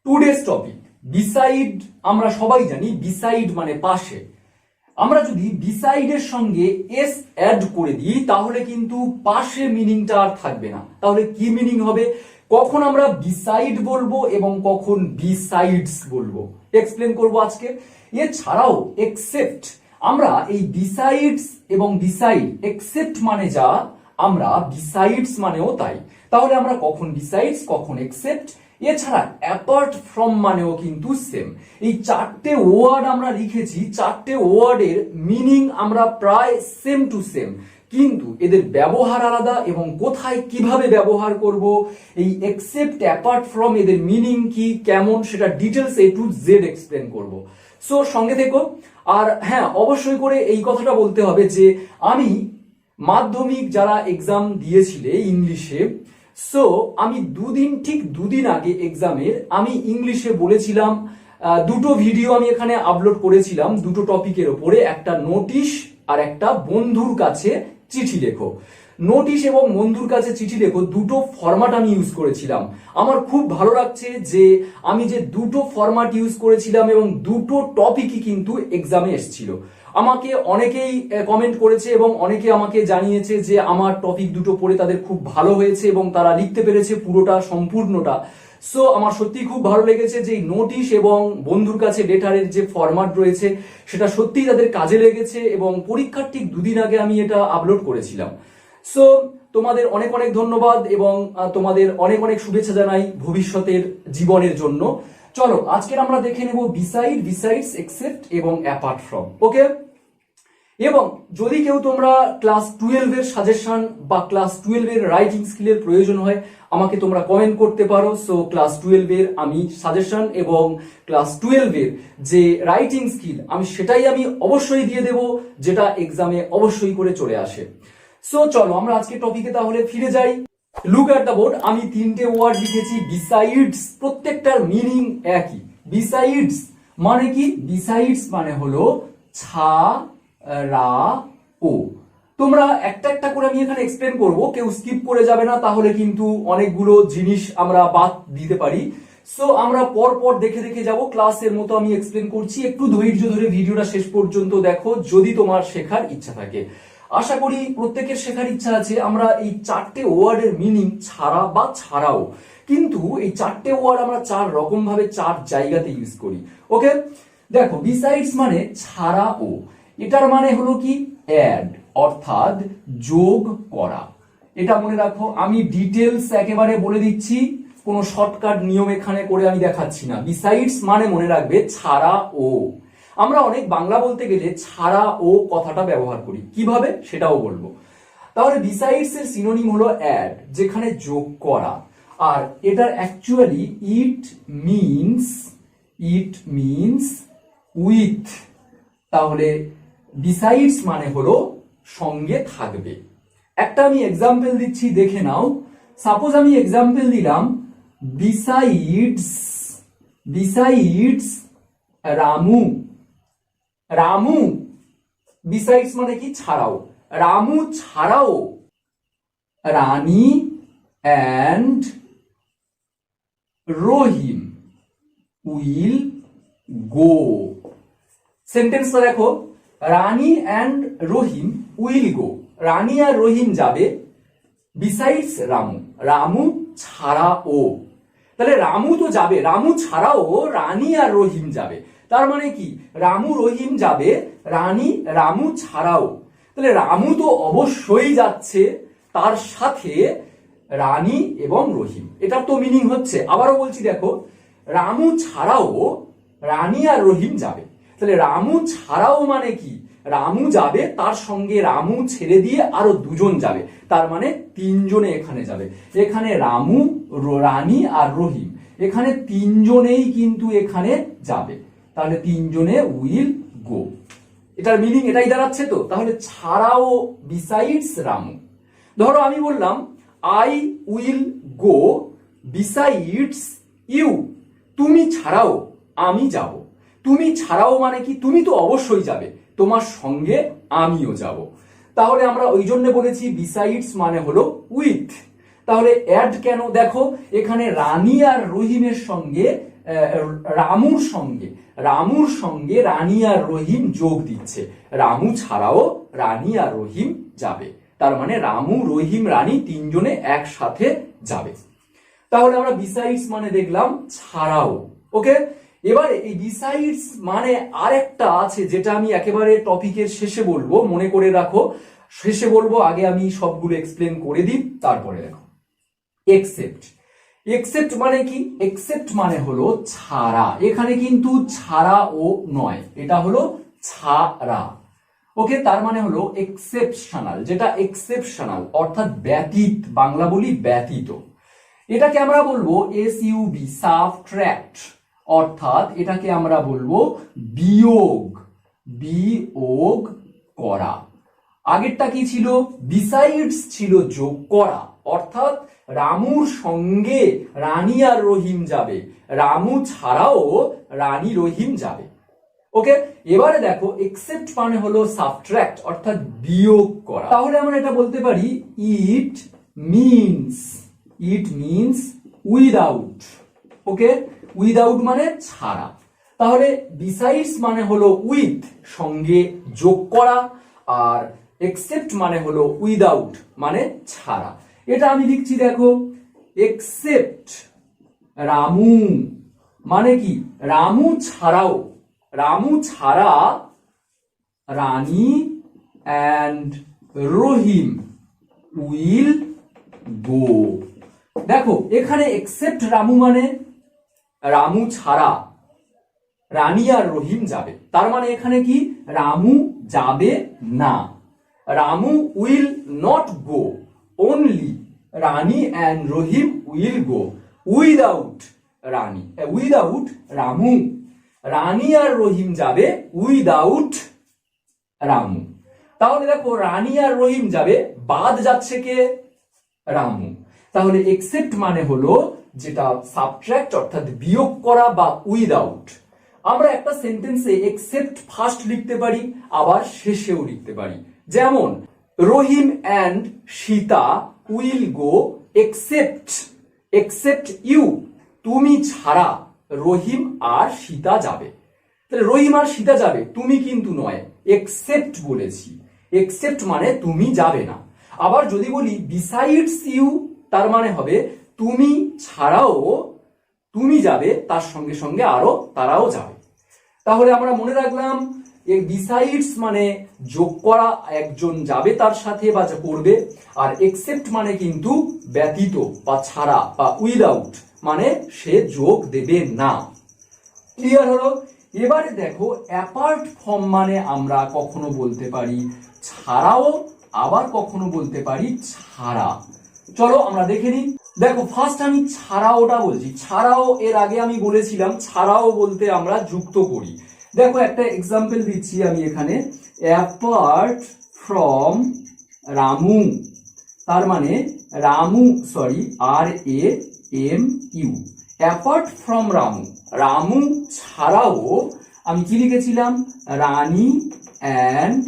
Today's topic beside. আমরা সবাই জানি বিসাইড মানে পাশে। আমরা যদি বিসাইডের সঙ্গে এস অ্যাড করে দিই তাহলে কিন্তু পাশে মিনিংটা আর থাকবে না। তাহলে কি মিনিং হবে, কখন আমরা বিসাইড বলবো এবং কখন বিসাইডস বলবো এক্সপ্লেন করব আজকে। এছাড়াও এক্সেপ্ট, আমরা এই বিসাইডস এবং বিসাইড এক্সেপ্ট মানে যা, আমরা বিসাইডস মানেও তাই। তাহলে আমরা কখন বিসাইডস কখন এক্সেপ্ট। এছাড়া অ্যাপার্ট ফ্রম মানেও কিন্তু সেম। এই চারটে ওয়ার্ড আমরা লিখেছি, চারটে ওয়ার্ডের মিনিং আমরা প্রায় সেম টু সেম, কিন্তু এদের ব্যবহার আলাদা এবং কোথায় কিভাবে ব্যবহার করব, এই এক্সেপ্ট অ্যাপার্ট ফ্রম এদের মিনিং কি কেমন সেটা details A to Z explain করব। সো সঙ্গে থেকো। আর হ্যাঁ, অবশ্যই করে এই কথাটা বলতে হবে যে আমি মাধ্যমিক যারা এক্সাম দিয়েছিলে ইংলিশে, সো আমি ঠিক দুদিন আগে এক্সামের আমি ইংলিশে বলেছিলাম, দুটো ভিডিও আমি এখানে আপলোড করেছিলাম দুটো টপিকের ওপরে, একটা নোটিশ আর একটা বন্ধুর কাছে চিঠি লেখো। নোটিশ এবং বন্ধুর কাছে চিঠি লেখো দুটো ফরম্যাট আমি ইউজ করেছিলাম। আমার খুব ভালো লাগছে যে আমি যে দুটো ফরম্যাট ইউজ করেছিলাম এবং দুটো টপিকই কিন্তু এক্সামে এসেছিল। আমাকে অনেকেই কমেন্ট করেছে এবং অনেকে আমাকে জানিয়েছে যে আমার টপিক দুটো পড়ে তাদের খুব ভালো হয়েছে এবং তারা লিখতে পেরেছে পুরোটা সম্পূর্ণটা। সো আমার সত্যি খুব ভালো লেগেছে যে নোটিশ এবং বন্ধুর কাছে লেটারের যে ফরম্যাট রয়েছে সেটা সত্যিই তাদের কাজে লেগেছে এবং পরীক্ষার ঠিক দুদিন আগে আমি এটা আপলোড করেছিলাম। সো তোমাদের অনেক অনেক ধন্যবাদ এবং তোমাদের অনেক অনেক শুভেচ্ছা জানাই ভবিষ্যতের জীবনের জন্য। চলো আজকের আমরা দেখে নেব বিসাইড, বিসাইডস, এক্সেপ্ট এবং অ্যাপার্ট ফ্রম। ওকে, এবং যদি কেউ তোমরা ক্লাস 12 এর সাজেশন বা ক্লাস 12 এর রাইটিং স্কিলের প্রয়োজন হয় আমাকে তোমরা কমেন্ট করতে পারো। সো ক্লাস 12 এর আমি সাজেশন এবং ক্লাস 12 এর যে রাইটিং স্কিল সেটাই আমি অবশ্যই দিয়ে দেব, যেটা এক্সামে অবশ্যই করে চলে আসে। সো চলো আমরা আজকে টপিকে তাহলে ফিরে যাই। Look at the board. আমি তিনটে ওয়ার্ড লিখেছি বিসাইডস, প্রত্যেকটার মিনিং একই। বিসাইডস মানে কি? বিসাইডস মানে হলো ছাড়া ও। তোমরা একটা একটা করে আমি এখানে এক্সপ্লেন করব, কেউ স্কিপ করে যাবে না, তাহলে কিন্তু অনেকগুলো জিনিস আমরা বাদ দিতে পারি। সো আমরা পর পর দেখে দেখে যাব, ক্লাসের মতো আমি এক্সপ্লেন করছি। একটু ধৈর্য ধরে ভিডিওটা শেষ পর্যন্ত দেখো যদি তোমার শেখার ইচ্ছা থাকে। আশা করি প্রত্যেকের শেখার ইচ্ছা আছে। আমরা এই চারটে ওয়ার্ডের মিনিং ছাড়া বা ছাড়াও, কিন্তু এই চারটে ওয়ার্ড আমরা চার রকম ভাবে চার জায়গাতে ইউজ করি। ওকে, দেখো বিসাইডস মানে ছাড়া ও, এটার মানে হলো কি অ্যাড, অর্থাৎ যোগ করা। এটা মনে রাখো, আমি ডিটেলস একেবারে বলে দিচ্ছি, কোনো শর্টকাট নিয়ম এখানে করে আমি দেখাচ্ছি না। বিসাইডস মানে মনে রাখবে ছাড়া ও। আমরা অনেক বাংলা বলতে গেলে ছাড়া ও কথাটা ব্যবহার করি, কিভাবে সেটাও বলবো। তাহলে বিসাইডস এর সিনোনিম হলো অ্যাড, যেখানে যোগ করা। আর এটার অ্যাকচুয়ালি ইট মিনস উইথ। তাহলে বিসাইডস মানে হলো সঙ্গে থাকবে। একটা আমি এক্সাম্পল দিচ্ছি, দেখে নাও। সাপোজ আমি এক্সাম্পল দিলাম বিসাইডস রামু। রামু বিসাইডস মানে কি? ছাড়াও। রামু ছাড়াও রানী অ্যান্ড রহিম উইল গো। সেন্টেন্সটা দেখো, রানী অ্যান্ড রহিম উইল গো। রানী আর রহিম যাবে, বিসাইডস রামু, রামু ছাড়াও। তাহলে রামু তো যাবে, রামু ছাড়াও রানী আর রহিম যাবে। তার মানে কি? রামু রহিম যাবে, রামু ছাড়াও। তাহলে রামু তো অবশ্যই যাচ্ছে, তার সাথে রানী এবং রহিম। এটার তো মিনিং হচ্ছে, আবারও বলছি দেখো, রামু ছাড়াও রানী আর রহিম যাবে। তাহলে রামু ছাড়াও মানে কি? রামু যাবে, তার সঙ্গে রামু ছেড়ে দিয়ে আরো দুজন যাবে, তার মানে তিনজনে এখানে যাবে। এখানে রামু, রানী আর রহিম, এখানে তিনজনেই কিন্তু এখানে যাবে। তাহলে তিনজনে উইল গো। এটার মিনিং এটাই দাঁড়াচ্ছে তো। তাহলে ছাড়াও বিসাইডস রামু। ধরো আমি বললাম I will go besides you. তুমি ছাড়াও আমি যাব। তুমি ছাড়াও মানে কি? তুমি তো অবশ্যই যাবে, তোমার সঙ্গে আমিও যাব। তাহলে আমরা ওই জন্য বলেছি বিসাইডস মানে হলো উইথ। তাহলে অ্যাড কেন? দেখো এখানে রানী আর রহিমের সঙ্গে রামুর সঙ্গে রানী আর রহিম যোগ দিচ্ছে, রামু ছাড়াও রানী আর রহিম যাবে, তার মানে রামু রহিম রানী তিনজনে একসাথে যাবে। তাহলে আমরা বিসাইডস মানে দেখলাম ছাড়াও। ওকে, এবারে এই বিসাইডস মানে আরেকটা আছে যেটা আমি একেবারে টপিকের শেষে বলবো, মনে করে রাখো, শেষে বলবো, আগে আমি সবগুলো এক্সপ্লেন করে দিই তারপরে দেখো। এক্সেপ্ট মানে কি? এক্সেপ্ট মানে হলো ছাড়া, এখানে কিন্তু ছাড়া ও নয়, এটা হলো ছাড়া। ওকে, তার মানে হলো এক্সেপশনাল, যেটা এক্সেপশনাল অর্থাৎ ব্যতীত, বাংলা বলি ব্যতীত। এটাকে আমরা বলবো এসইউবি, সাবট্রাক্ট, অর্থাৎ এটাকে আমরা বলবো বিয়োগ করা। আগেরটা কি ছিল? বিসাইডস ছিল যোগ করা, অর্থাৎ রামুর সঙ্গে রানী আর রহিম যাবে, রামু ছাড়াও রানী রহিম যাবে। ওকে, এবারে দেখো এক্সেপ্ট মানে হলো সাবট্রাক্ট অর্থাৎ বিয়োগ করা। তাহলে আমরা এটা বলতে পারি it means without. Okay, without মানে ছাড়া। তাহলে বিসাইডস মানে হলো উইথ, সঙ্গে যোগ করা, আর এক্সেপ্ট মানে হলো উইদাউট মানে ছাড়া। এটা আমি লিখছি দেখো, এক্সেপ্ট রামু মানে কি? রামু ছাড়া রানী অ্যান্ড রহিম উইল গো। দেখো এখানে এক্সেপ্ট রামু মানে রামু ছাড়া রানী আর রহিম যাবে, তার মানে এখানে কি? রামু যাবে না, Ramu will not go, only Rani and Rahim will go without Ramu. Rani আর রহিম যাবে উইদাউট রামু। তাহলে দেখো রানী আর রহিম যাবে, বাদ যাচ্ছে কে? রামু। তাহলে এক্সেপ্ট মানে হলো যেটা সাবট্রাক্ট অর্থাৎ বিয়োগ করা বা উইদাউট। আমরা একটা সেন্টেন্সে এক্সেপ্ট ফার্স্ট লিখতে পারি, আবার শেষেও লিখতে পারি। যেমন Rahim and Sita will go except you, তুমি ছাড়া রহিম আর সীতা যাবে। তাহলে রহিম আর সীতা যাবে, তুমি কিন্তু নয়, এক্সেপ্ট বলেছি, এক্সেপ্ট মানে তুমি যাবে না। আবার যদি বলি বিসাইডস ইউ, তার মানে হবে তুমি ছাড়াও তুমি যাবে, তার সঙ্গে সঙ্গে আরো তারাও যাবে। তাহলে আমরা মনে রাখলাম বিসাইডস মানে যোগ করা, একজন যাবে তার সাথে বা করবে, আর এক্সেপ্ট মানে কিন্তু ব্যতীত বা ছাড়া বা উইদাউট মানে সে যোগ দেবে না। ক্লিয়ার হলো? এবারে দেখো অ্যাপার্ট ফ্রম মানে আমরা কখনো বলতে পারি ছাড়াও, আবার কখনো বলতে পারি ছাড়া। চলো আমরা দেখে নিই। দেখো ফার্স্ট আমি ছাড়াওটা বলছি। ছাড়াও এর আগে আমি বলেছিলাম ছাড়াও বলতে আমরা যুক্ত করি। দেখো একটা এক্সাম্পল দিচ্ছি আমি এখানে, অ্যাপার্ট ফ্রম রামু, তার মানে RAMU, অ্যাপার্ট ফ্রম রামু ছাড়াও আমি কি লিখেছিলাম? রানী অ্যান্ড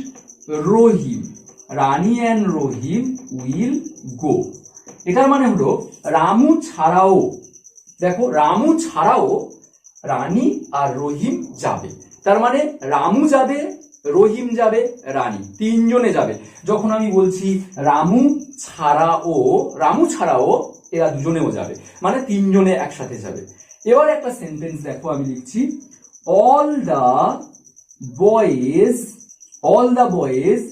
রহিম উইল গো। এটার মানে হলো রামু ছাড়াও, দেখো রামু ছাড়াও রানী আর রহিম যাবে, তার মানে রামু যাবে, রহিম যাবে, রানী তিনজনে যাবে। যখন আমি বলছি রামু ছাড়াও এরা দুজনেও যাবে, মানে তিনজনে একসাথে যাবে। এবার একটা সেন্টেন্স দেখো আমি লিখছি, all the boys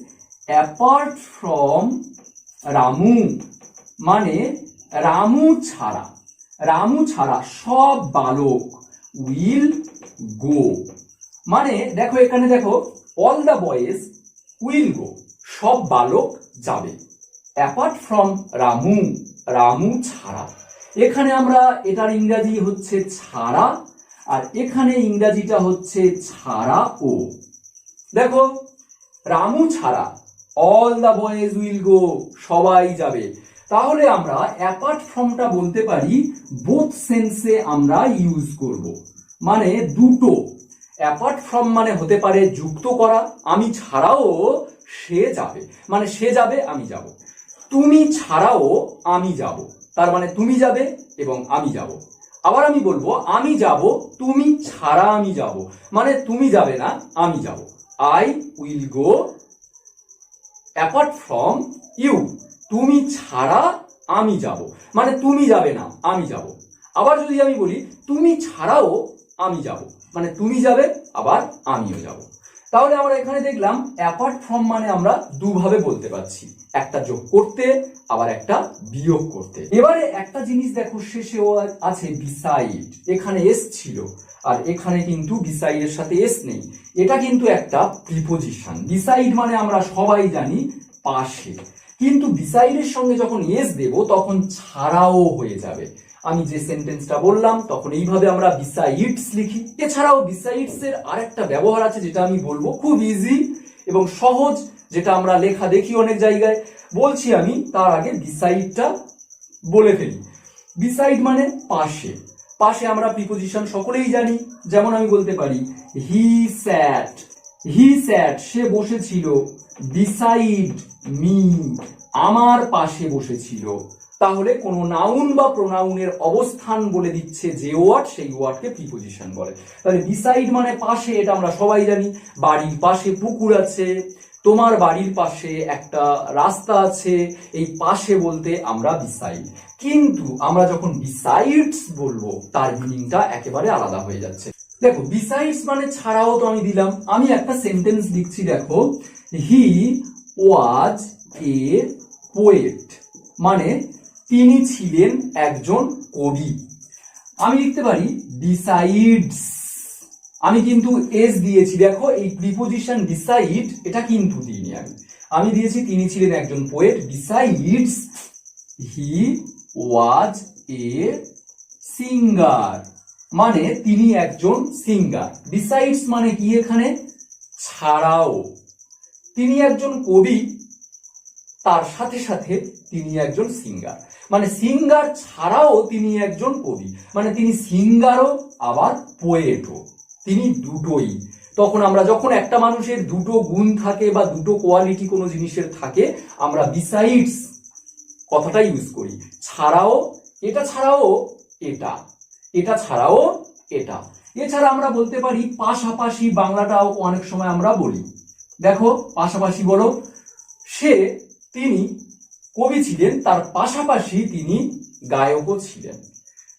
apart from Ramu, মানে রামু ছাড়া সব বালক উইল গো। মানে দেখো এখানে দেখো all the boys will go, সব বালক যাবে, অ্যাপার্ট ফ্রম রামু ছাড়া। এখানে আমরা এটার ইংরাজি হচ্ছে ছাড়া, আর এখানে ইংরাজিটা হচ্ছে ছাড়া ও। দেখো রামু ছাড়া all the boys will go, সবাই যাবে। তাহলে আমরা অ্যাপার্ট ফ্রমটা বলতে পারি বোথ সেন্সে আমরা ইউজ করব, মানে দুটো। অ্যাপার্ট ফ্রম মানে হতে পারে যুক্ত করা, আমি ছাড়াও সে যাবে, মানে সে যাবে আমি যাব। তুমি ছাড়াও আমি যাব, তার মানে তুমি যাবে এবং আমি যাব। আবার আমি বলবো আমি যাব তুমি ছাড়া আমি যাব, মানে তুমি যাবে না আমি যাব। I will go apart from you, তুমি ছাড়া আমি যাব, মানে তুমি যাবে না আমি যাব। আবার যদি আমি বলি তুমি ছাড়াও আমি যাব, মানে তুমি যাবে আবার আমিও যাব। তাহলে আমরা এখানে দেখলাম অ্যাপার্ট ফ্রম মানে আমরা দুভাবে বলতে পারছি, একটা যোগ করতে আবার একটা বিয়োগ করতে। এবারে একটা জিনিস দেখো, শেষেও আছে বিসাইড, এখানে এস ছিল আর এখানে কিন্তু বিসাইড এর সাথে এস নেই, এটা কিন্তু একটা প্রিপোজিশন। বিসাইড মানে আমরা সবাই জানি পাশে, কিন্তু বিসাইডের সঙ্গে যখন এস দেব তখন ছাড়াও হয়ে যাবে। আমি যে সেন্টেন্সটা বললাম তখন এইভাবে আমরা বিসাইডস লিখি। এছাড়াও বিসাইডস এর আরেকটা ব্যবহার আছে যেটা আমি বলবো খুব ইজি এবং সহজ, যেটা আমরা লেখা দেখি অনেক জায়গায়। বলছি আমি তার আগে বিসাইডটা বলে ফেলি। বিসাইড মানে পাশে। পাশে আমরা প্রিপোজিশন সকলেই জানি, যেমন আমি বলতে পারি হি স্যাট, হি স্যাট সে বসেছিল, বিসাইড মি আমার পাশে বসেছিল। তাহলে কোনো নাউন বা প্রোনাউনের অবস্থান বলে দিচ্ছে যে ওয়ার্ড, সেই ওয়ার্ডকে প্রিপোজিশন বলে। তাহলে বিসাইড মানে পাশে, এটা আমরা সবাই জানি। বাড়ির পাশে পুকুর আছে, তোমার বাড়ির পাশে একটা রাস্তা আছে, এই পাশে বলতে আমরা বিসাইড। কিন্তু আমরা যখন বিসাইডস বলবো তার মিনিংটা একেবারে আলাদা হয়ে যাচ্ছে। দেখো বিসাইডস মানে ছাড়াও তো আমি দিলাম, আমি একটা সেন্টেন্স লিখছি দেখো, হি ওয়াজ এ পোয়েট, মানে তিনি ছিলেন একজন কবি। আমি লিখতে পারি বিসাইডস, আমি কিন্তু এস দিয়েছি, দেখো এই প্রিপোজিশন বিসাইড এটা কিন্তু দিইনি, আমি দিয়েছি তিনি ছিলেন একজন poet. Besides he was a singer, মানে তিনি একজন সিঙ্গার। বিসাইডস মানে কি এখানে ছাড়াও, তিনি একজন কবি তার সাথে সাথে তিনি একজন সিঙ্গার, মানে সিঙ্গার ছাড়াও তিনি একজন কবি, মানে তিনি সিঙ্গারও আবার পোয়েটও, তিনি দুটোই। তখন আমরা যখন একটা মানুষের দুটো গুণ থাকে বা দুটো কোয়ালিটি কোনো জিনিসের থাকে, আমরা বিসাইডস কথাটা ইউজ করি। ছাড়াও, এটা ছাড়াও এটা, এটা ছাড়াও এটা। এছাড়া আমরা বলতে পারি পাশাপাশি, বাংলাটাও অনেক সময় আমরা বলি। দেখো পাশাপাশি বলো, তিনি কবি ছিলেন, তার পাশাপাশি তিনি গায়কও ছিলেন।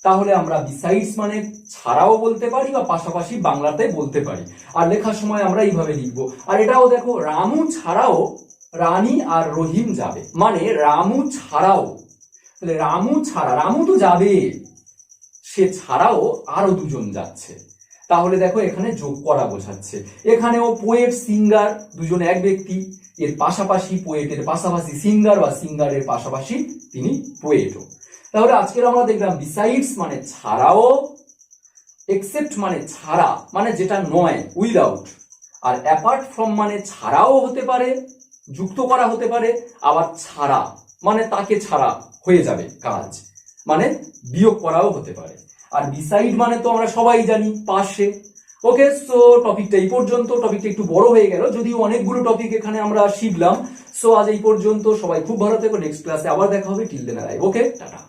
তাহলে আমরা বিসাইডস মানে ছাড়াও বলতে পারি বা পাশাপাশি বাংলাতে বলতে পারি। আর লেখার সময় আমরা এইভাবে লিখবো। আর এটাও দেখো, রামু ছাড়াও রানী আর রহিম যাবে, মানে রামু ছাড়াও, তাহলে রামু ছাড়া, রামু তো যাবে, সে ছাড়াও আরো দুজন যাচ্ছে। তাহলে দেখো এখানে যোগ করা বোঝাচ্ছে। এখানেও পোয়েট সিঙ্গার দুজন এক ব্যক্তি, এর পাশাপাশি পোয়েটের পাশাপাশি সিঙ্গার বা সিঙ্গারের পাশাপাশি তিনি পোয়েটও। তাহলে আজকের আমরা দেখলাম বিসাইডস মানে ছাড়াও, এক্সেপ্ট মানে ছাড়া, মানে যেটা নয় উইদাউট, আর অ্যাপার্ট ফ্রম মানে ছাড়াও হতে পারে, যুক্ত করা হতে পারে, আবার ছাড়া মানে তাকে ছাড়া হয়ে যাবে কাজ, মানে বিয়োগ করাও হতে পারে। আর বিসাইড মানে তো আমরা সবাই জানি পাশে। ওকে, সো টপিকটা এই পর্যন্ত। টপিকটা একটু বড় হয়ে গেল, যদিও অনেকগুলো টপিক এখানে আমরা শিখলাম। সো আজ এই পর্যন্ত, সবাই খুব ভালো থেকো, নেক্সট ক্লাসে আবার দেখা হবে। Till then alive. Okay, tata.